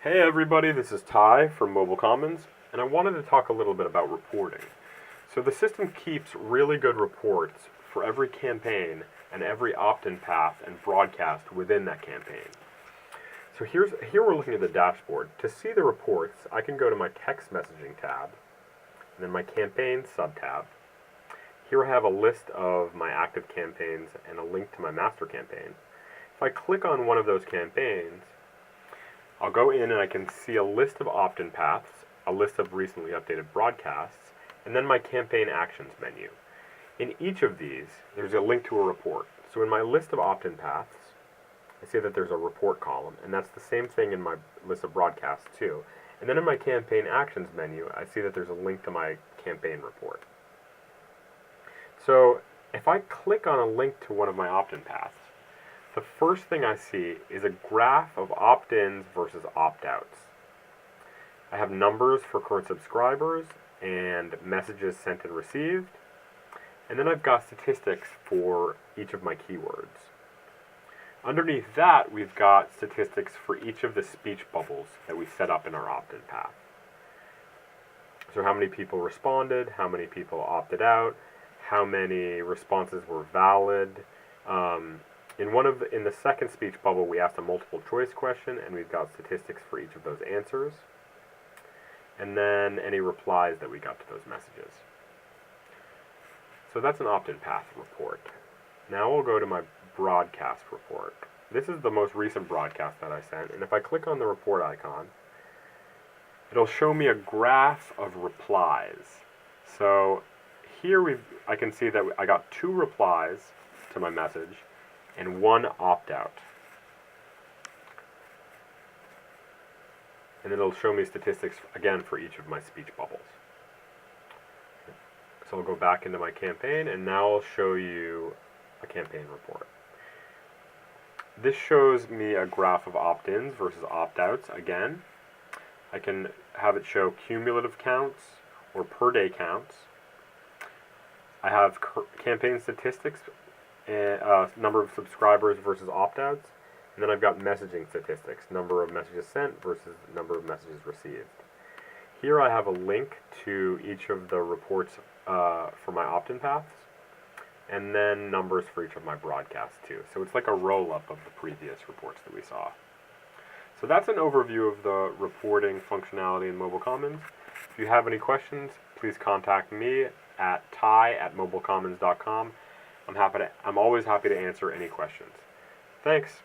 Hey everybody, this is Ty from Mobile Commons, and I wanted to talk a little bit about reporting. So the system keeps really good reports for every campaign and every opt-in path and broadcast within that campaign. So here we're looking at the dashboard. To see the reports, I can go to my text messaging tab, and then my campaigns sub-tab. Here I have a list of my active campaigns and a link to my master campaign. If I click on one of those campaigns, I'll go in and I can see a list of opt-in paths, a list of recently updated broadcasts, and then my campaign actions menu. In each of these, there's a link to a report. So in my list of opt-in paths, I see that there's a report column, and that's the same thing in my list of broadcasts too. And then in my campaign actions menu, I see that there's a link to my campaign report. So if I click on a link to one of my opt-in paths, the first thing I see is a graph of opt-ins versus opt-outs. I have numbers for current subscribers and messages sent and received, and then I've got statistics for each of my keywords. Underneath that, we've got statistics for each of the speech bubbles that we set up in our opt-in path. So how many people responded, how many people opted out, how many responses were valid. In the second speech bubble, we asked a multiple choice question, and we've got statistics for each of those answers, and then any replies that we got to those messages. So that's an opt-in path report. Now we'll go to my broadcast report. This is the most recent broadcast that I sent, and if I click on the report icon, it'll show me a graph of replies. So here I can see that I got 2 replies to my message and 1 opt-out. And it'll show me statistics again for each of my speech bubbles. So I'll go back into my campaign, and now I'll show you a campaign report. This shows me a graph of opt-ins versus opt-outs again. I can have it show cumulative counts or per day counts. I have campaign statistics, number of subscribers versus opt-outs, and then I've got messaging statistics, number of messages sent versus number of messages received. Here I have a link to each of the reports for my opt-in paths, and then numbers for each of my broadcasts too. So it's like a roll-up of the previous reports that we saw. So that's an overview of the reporting functionality in Mobile Commons. If you have any questions, please contact me at ty@mobilecommons.com. I'm always happy to answer any questions. Thanks.